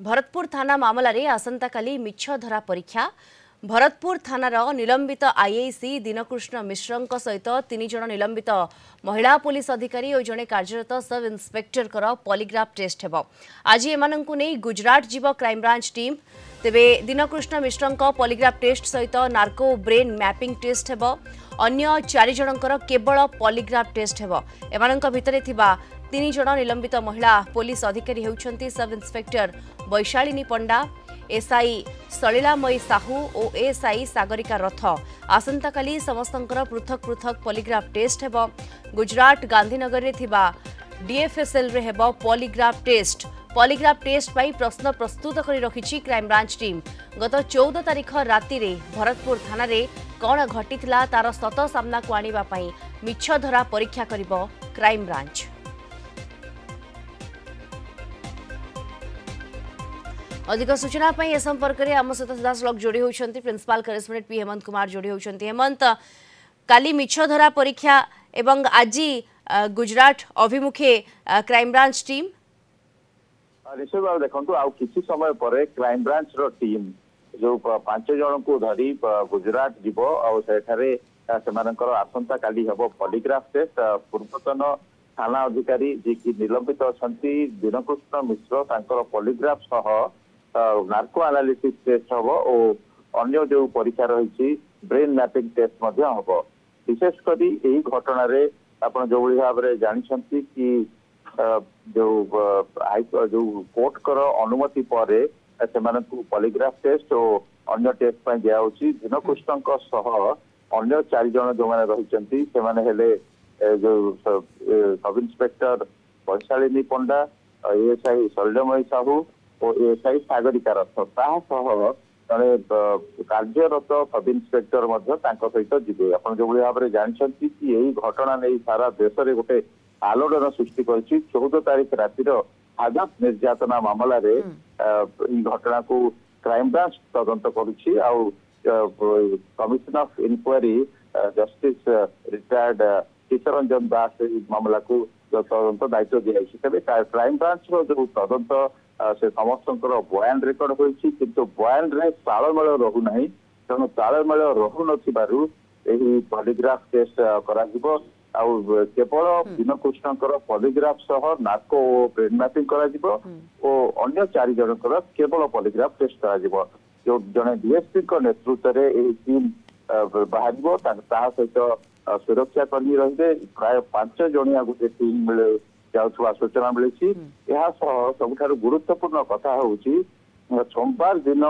भरतपुर थाना मामलें आसंता काली मिछ धरा परीक्षा। भरतपुर थानार निलंबित आईआईसी दिनकृष्ण मिश्र सहित 3 जन निलंबित महिला पुलिस अधिकारी और जड़े कार्यरत सब इन्स्पेक्टर पॉलीग्राफ टेस्ट हेब। आज एमानंकु नहीं गुजरात जीव क्राइमब्रांच टीम। तेबे दिनकृष्ण मिश्र पॉलीग्राफ टेस्ट सहित नार्को ब्रेन मैपिंग टेस्ट हेब। अन्य 4 जनकर केवल पॉलीग्राफ टेस्ट हेब। एमानंक भितरे थिबा 3 जन निलंबित महिला पुलिस अधिकारी होउछंती सब इन्स्पेक्टर वैशालिनी पंडा, एसआई सलिलामयी साहू और एसआई सागरिका रथ। आसंता काली समस्तंकर पृथक पृथक पॉलीग्राफ टेस्ट हेब। गुजरात गांधीनगर रे थिबा डीएफएसएल रे हेब पॉलीग्राफ टेस्ट। पॉलीग्राफ टेस्ट पाई प्रश्न प्रस्तुत करी रखिछि क्राइमब्रांच टीम। गत 14 तारिख राति रे भरतपुर थाना रे कौन घटिथिला तार सत सामना को आनिबा पाई मिछ धरा परीक्षा करिबो क्राइमब्रांच। अधिक सूचना ए संपर्क में आम सहित सीधासलख जोड़ी होती principal correspondent P Hemant Kumar जोड़ी होती। हेमंत, काली मिछ धरा परीक्षा एवं आज गुजरात अभिमुखे क्राइमब्रांच टीम निश्चय भाव देखो आउ किसी समय पर क्राइमब्रांच टीम जो 5 जन को धरी गुजरात जीव आठारे आसंता काली हम पॉलीग्राफ टेस्ट। पूर्वतन थाना अधिकारी जी की निलंबित अच्छा दिनकृष्ण मिश्र पॉलीग्राफ सह नार्को एनालिसिस टेस्ट हम और अन्य जो परीक्षा रही ब्रेन मैपिंग टेस्ट हम। विशेषकर यही घटना आप जो भाव में जानते कि जो कोर्ट कर अनुमति पर से पॉलीग्राफ टेस्ट और अन्य टेस्ट दिखाई दिनकृष्ण अन्य 4 जन जो मैंने रही जो सब इन्स्पेक्टर वैशालिनी पंडा, एएसआई सलिलामयी साहू और एएसआई सागरिका रथ जड़े कार्यरत सब इन्स्पेक्टर सहित जीवे। आप जो भाव में जानते कि यही घटना नहीं सारा देश में गोटे आलोड़न सृष्टि कर 14 तारिख रातिर हाजत निर्यातना मामलें घटना को क्राइमब्रांच तदंत करुच्ची। Commission of inquiry justice retired Kishoranjan Das मामला को तदंत दायित्व दिखाई। तेज क्राइमब्रांच जो तदंत से समस्त बयान रेकर्ड होती किंतु बयान रे तालमेल रहूना तेणु तालमेल रहू न पॉलीग्राफ टेस्ट करा केवल दिनकृष्ण पॉलीग्राफ सह नार्को ब्रेन मैपिंग करा और अन्य 4 जनकर केवल पॉलीग्राफ टेस्ट करा। जो जड़े डीएसपी नेतृत्व में टीम बाहर सहित सुरक्षा कर्मी रही प्राय 5 जणिया गोटे टीम मिले जाऊा सूचना मिली। सबुठ गुरुत्वपूर्ण कथा हूँ सोमवार दिन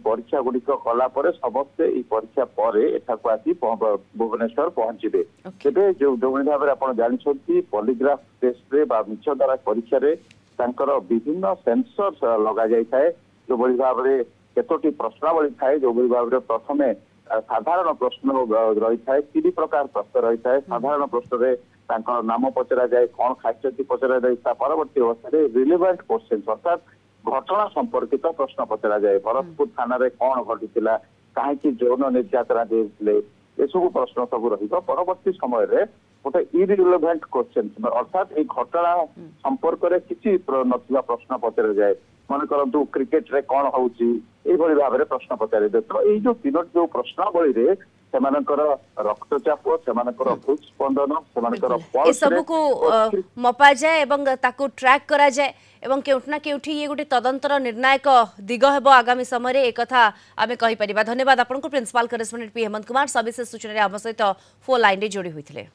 परीक्षा गुड़िक कला समस्ते परीक्षा पर एठाक आसी भुवनेश्वर पहुंचे। तेरे जो भाव में आप जानते पॉलीग्राफ टेस्ट मिछ धरा परीक्षा विभिन्न सेंसर लग जाए जो भाव में केतोटी प्रश्नावली थाए जो भाव में प्रथम साधारण प्रश्न रही है 3 प्रकार प्रश्न रही है। साधारण प्रश्न में नाम पचरा जाए कौन खाई पचरा जाए परवर्ती अवस्था रिलेवेंट क्वेश्चन अर्थात घटना संपर्कित प्रश्न पचरा जाए। भरतपुर थाना कौन घटी कहीं यौन निर्यातना देते सब प्रश्न सब रवर्ती समय गोटे इरिलेवेंट क्वेश्चन अर्थात ये घटना संपर्क में किसी ना प्रश्न पचरा जाए। मन करतु क्रिकेट रे कौन होउची एभली भाव में प्रश्न पचारे। तो ये जो 3 जो प्रश्नावली रक्तचाप हृदस्पंदन से सब को मपा जाए एवं ताकू ट्रैक करा जाए एवं केउठना केउठी ये गोटे तदंतर निर्णायक दिग हेबो आगामी समय एक कथा आमे कहि परिबा। धन्यवाद आपनको principal correspondent P Hemant Kumar सविशेष सूचना आम सहित फोन लाइन रे जोड़ी होइथिले।